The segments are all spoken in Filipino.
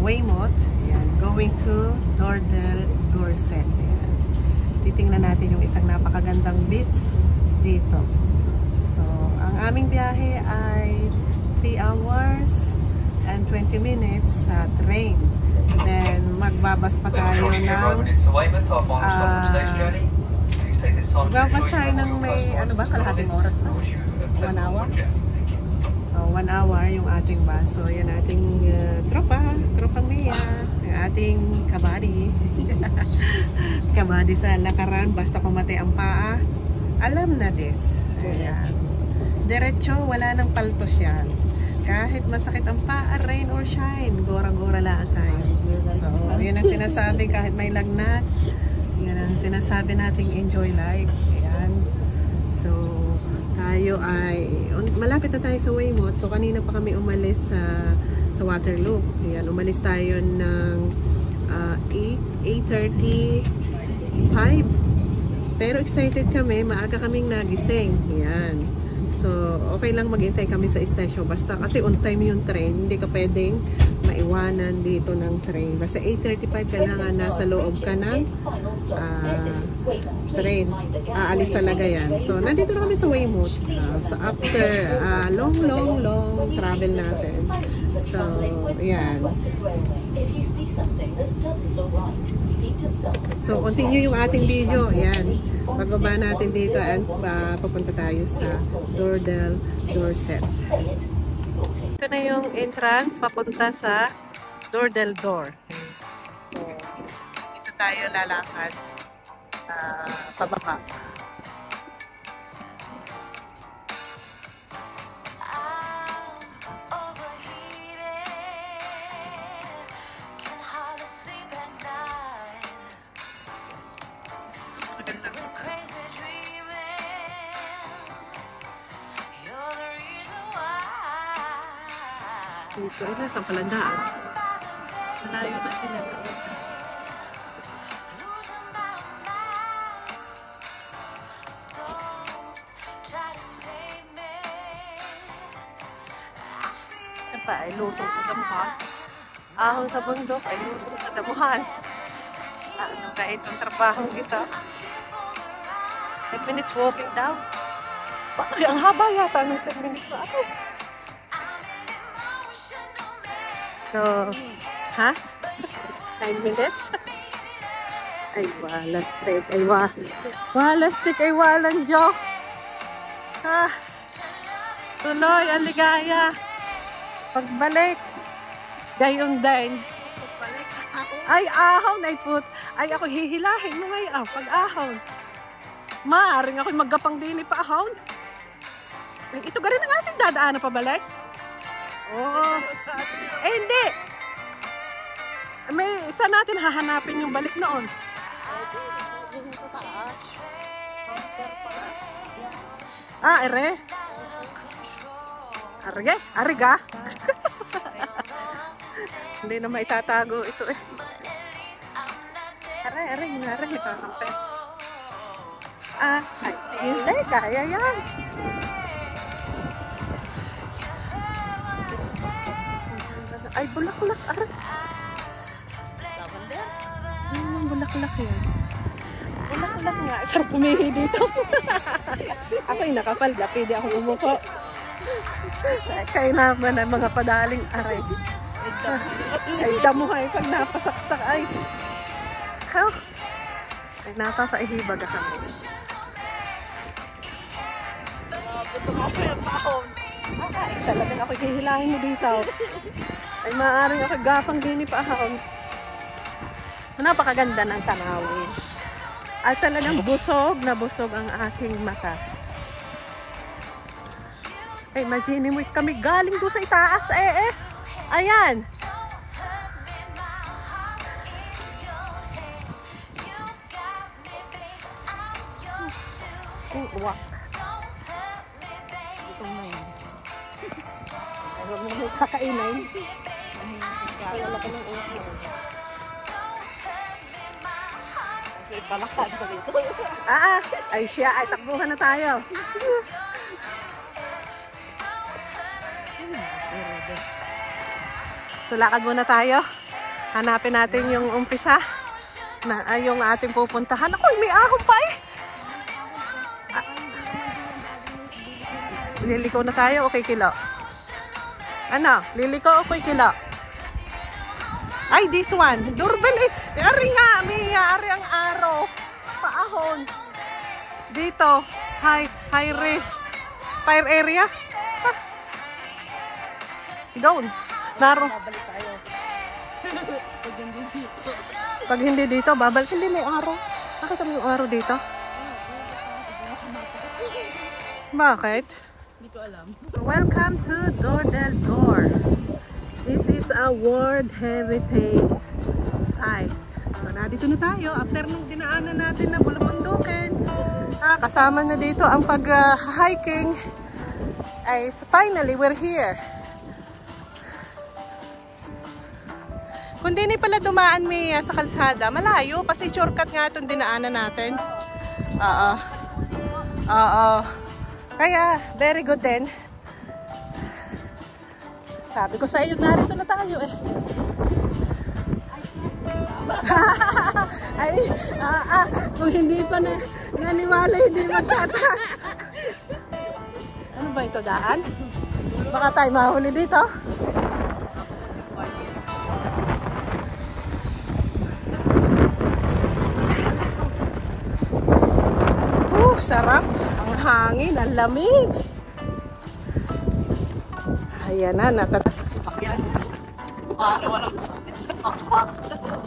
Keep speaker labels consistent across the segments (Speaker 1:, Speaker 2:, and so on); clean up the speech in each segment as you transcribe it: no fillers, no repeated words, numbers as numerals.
Speaker 1: Weymouth. Ayan, going to Dordel, Dorset. Ayan. Titingnan natin yung isang napakagandang beach dito. So, ang aming biyahe ay 3 hours and 20 minutes sa train. Then, magbabas pa tayo ng magbabas tayo ng may, ano ba, kalahating oras ba? 1 hour? 1 hour yung ating bus. So, yan ating tropang Mia, yung ating kabady. Kabady sa lakaran, basta pumatay ang paa, alam na this. Ayan. Diretso, wala nang paltos yan. Kahit masakit ang paa, rain or shine, gora-gora lang tayo. So, yun ang sinasabi kahit may lagnat. Yan ang sinasabi nating enjoy life. Ayan. So, tayo ay, malapit na tayo sa Weymouth. So, kanina pa kami umalis sa Waterloo. Ayan, umalis tayo ng 8:35. Pero excited kami, maaga kaming nagising. Ayan. So, okay lang maghintay kami sa station. Basta kasi on time yung train. Hindi ka pwedeng maiwanan dito ng train. Basta 8:35 kailangan nasa loob ka ng train. Aalis talaga yan. So, nandito na kami sa Weymouth. So, after long travel natin. So, yan. So, continue yung ating video. Yan. Pagbaba natin dito at papunta tayo sa Dordel, Dorset. Ito na yung entrance papunta sa Dordel Door. So, dito tayo lalakad pababa. Dito na sa palandaan. Malayo na sila. Ito pa ay lusong sa damuhan. Ahon sa bundok ay lusong sa damuhan. Ano ka itong trabahong ito? 10 minutes walking daw. Ay, ang haba yata ng 10 minutes na ako. So, ha? 9 minutes? Ay, walastik. Walastik ay walang joke. Ha? Tuloy, ang ligaya. Pagbalik. Gayon din. Ay, ahon. Ay, ako hihilahin mo ngayon. Pag-ahon. Maaring ako'y maggapang din pa ahon. Ay, ito ka rin ang ating dadaan na pabalik. Oh. Eh, hindi. May isa natin hahanapin yung balik noon. Ere. Ariga. Hindi na maitatago ito eh. Are, pasampe. Hindi, kaya yan. Ay, bulaklak. Bulaklak yan. Bulaklak nga. Sarap pumihi dito. Ako'y nakapalda. Pwede akong umuko. Kaya naman ang mga padaling aray. Ay, damuhay. Pag napasaksak ay. Ay, napapahibag ka kami. Buto ako yung paon. Ay, talagang ako'y hihilahin mo dito. Ay, maaaring ako gapang din pa ahon. Napakaganda ng tanawin. At talagang busog na busog ang aking mata. Ay, imagine mo kami galing doon sa itaas Ayan. Uwak. Ito na yun. Huwag mo may kakainay. Wala ka ng ulo. Kasi palakad ka dito. Ay siya, ay takbuhan na tayo. So lakad muna tayo. Hanapin natin yung umpisa na yung ating pupuntahan. Ako, may ahon pa eh. Liliko na tayo, okay kilo. Ano? Liliko, okay kilo. Ay, this one. Doorbell eh. Ari nga, ari ang araw. Paahon. Dito. High risk. Fire area. Doon. Naro. Pag hindi dito, babalik. Hindi may araw. Nakita mo yung araw dito? Bakit?
Speaker 2: Hindi ko alam.
Speaker 1: Welcome to Dor del Dor. This is a World Heritage Site. So, nandito na tayo. After nung dinaanan natin na Bulamundukin, kasama na dito ang pag-hiking. Ay, finally, we're here. Kung di ni pala dumaan sa kalsada, malayo kasi shortcut nga itong dinaanan natin. Kaya, very good din. Sabi ko sa iyo, narito na tayo eh. Ay, kung hindi pa na naniwala, hindi magtatas. Ano ba ito, daan? Baka tayo mahuli dito. Sarap. Ang hangin, ang lamig. Ayan na, natatasasakyan.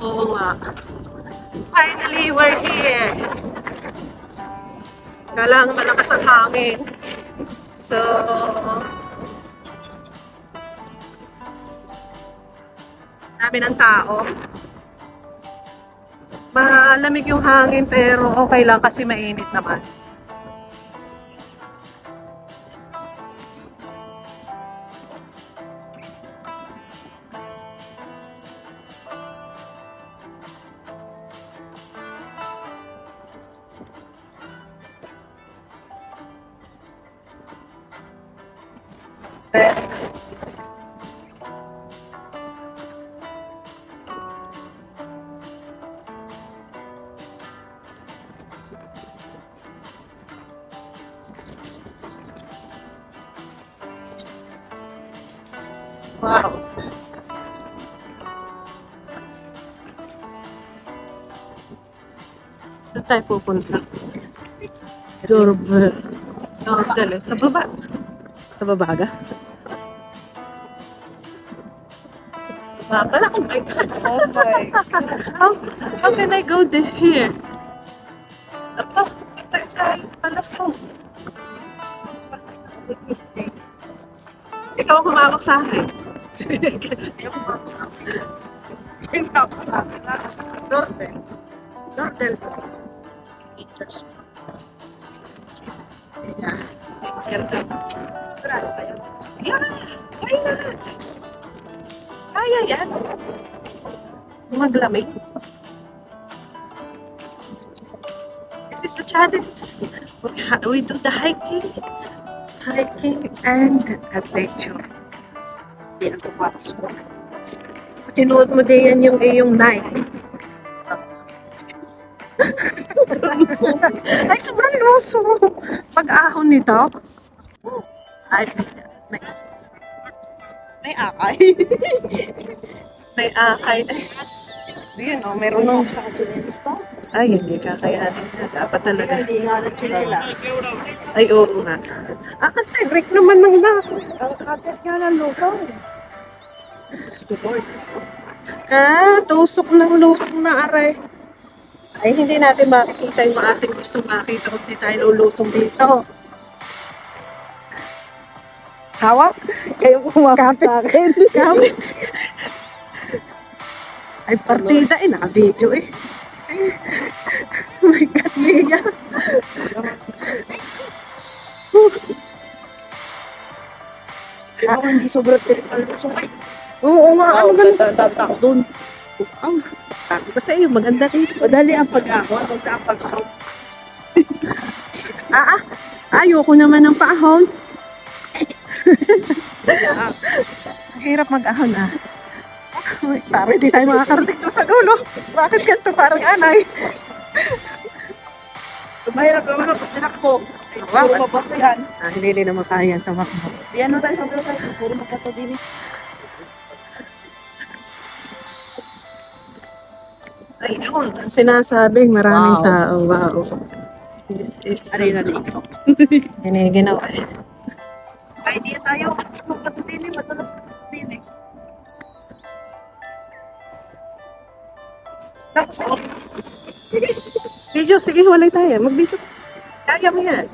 Speaker 1: Oo nga. Finally, we're here. Kailangan malakas ang hangin. So, dami ng tao. Malamig yung hangin pero okay lang kasi mainit naman. Wow. Saan tayo pupunta? Doorbell. Doorbell. Sa baba. Sa baba ka? Pala, oh my God.
Speaker 2: Oh my God.
Speaker 1: How can I go here? Ito, tayo palasong. Ikaw ang humawak sa akin. Doorbell. Doorbell to. Yeah. Yeah. Why not? Kaya yan. Maglamig. This is the challenge. We do the hiking and adventure. Yan to watch. Sinuot mo din yan yung iyong night. Ay, sobrang luso. Pag-ahon nito, ay, may akay. May akay. Ayan o, meron nung sa kachinelas to. Ay, hindi kakayanin na. Dapat talaga.
Speaker 2: Hindi nga na chinelas.
Speaker 1: Ay, oo nga. Katerik naman ng lako.
Speaker 2: Ang katet nga ng lusong.
Speaker 1: Tusok na aray. Ay, hindi natin makikita yung ating gustong makita kung di tayo lulusong dito. Hawak?
Speaker 2: Kayo kumakapit akin.
Speaker 1: Kapit. Ay, partida eh. Naka-video eh. Ay, oh my God, Mia.
Speaker 2: Ako hindi sobrang tiripal lusong. Ay,
Speaker 1: Oo nga, ano ganda.
Speaker 2: tatak doon.
Speaker 1: Oh, sabi ko sa iyo, maganda rin.
Speaker 2: Madali ang pag-ahon, huwag na ang pag-sound.
Speaker 1: Ayoko naman ng paahon. Ang hirap mag-ahon Uy, parang hindi tayo makakarating doon sa dulo. Bakit ganito parang anay?
Speaker 2: Mahirap naman ako, tinakbo. Puro mabato yan.
Speaker 1: Hindi na makaya tumakbo.
Speaker 2: Di ano tayo sa Bulacan, puro mabato din eh.
Speaker 1: Ayun, sinasabing maraming
Speaker 2: Wow.
Speaker 1: tao. Wow. This is
Speaker 2: Arena dito.
Speaker 1: giniginaw.
Speaker 2: Ay, di tayo. Mabato din eh, madalas din eh. Tapos,
Speaker 1: Video, sige, walay tayo. Mag-video. Kaya mo yan.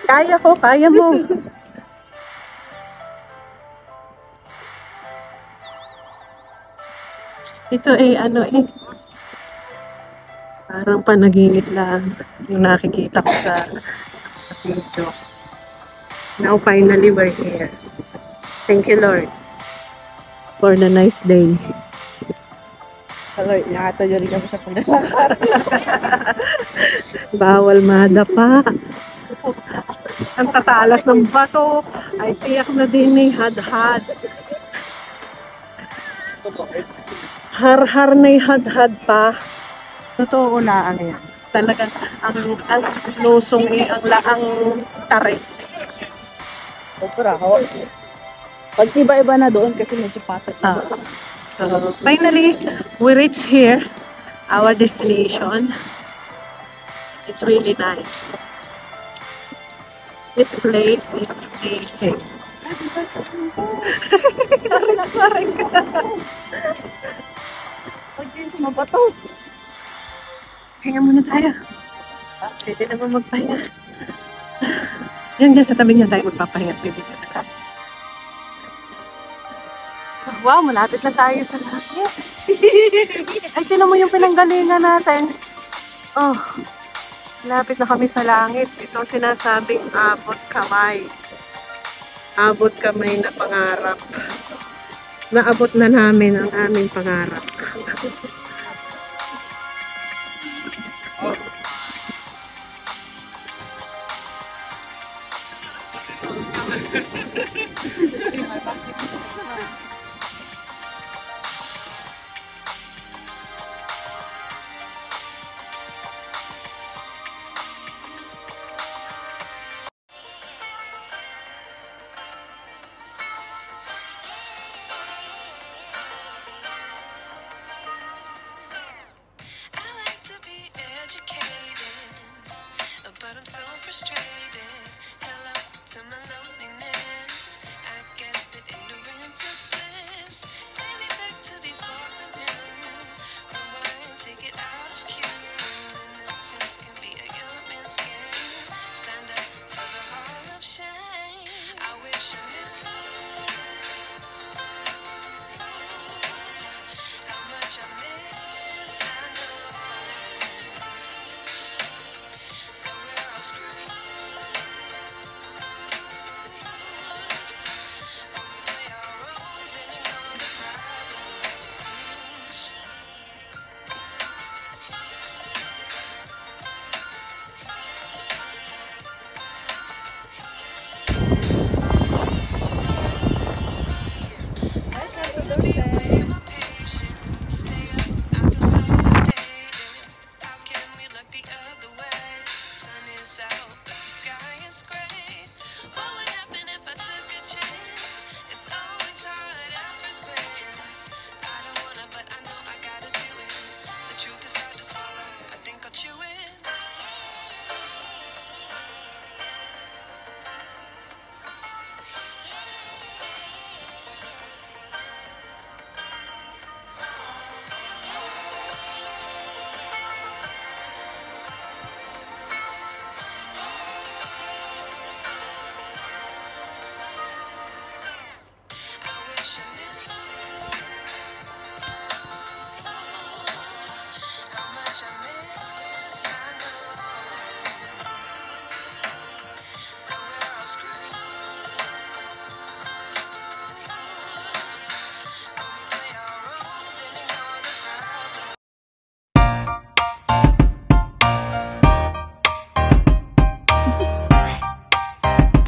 Speaker 1: Kaya ko, kaya mo. Ito ano parang panaginip lang yung nakikita ko sa video. Now finally we're here. Thank you Lord for the nice day.
Speaker 2: sa Lord, nakatayo rin kami sa paglalakad.
Speaker 1: Bawal madapa. Ang tatalas ng bato ay tiyak na din eh, hadhad. Har-har na hadhad pa. Totoo na ang yan. Talagang ang lusong ang laang tarik.
Speaker 2: Opera ho. Pag iba-iba na doon kasi medyo patat.
Speaker 1: So finally, we reach here, our destination. It's really nice. This place is amazing. Karik-karik.
Speaker 2: Pag di sa mabato.
Speaker 1: Hinga muna tayo. Pwede naman magpahinga. Yan sa tabi niya tayo magpapahinga. Bibigyan ka. Wow, malapit na tayo sa langit. Ay, tinan mo yung pinanggalingan natin. Oh, malapit na kami sa langit. Ito sinasabing abot kamay. Abot kamay na pangarap. Naabot na namin ang aming pangarap.
Speaker 3: But I'm so frustrated. Hello to my loneliness. I guess that ignorance is bliss. Take me back to before I knew. Rewind, take it out of cue. Innocence can be a young man's game. Stand up for the hall of shame. I wish I knew how much I miss. I know.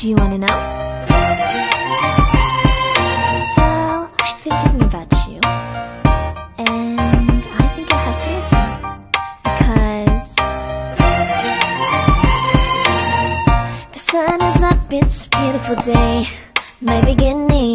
Speaker 4: Do you want to know? Well, I've been thinking about you. beautiful day, my beginning.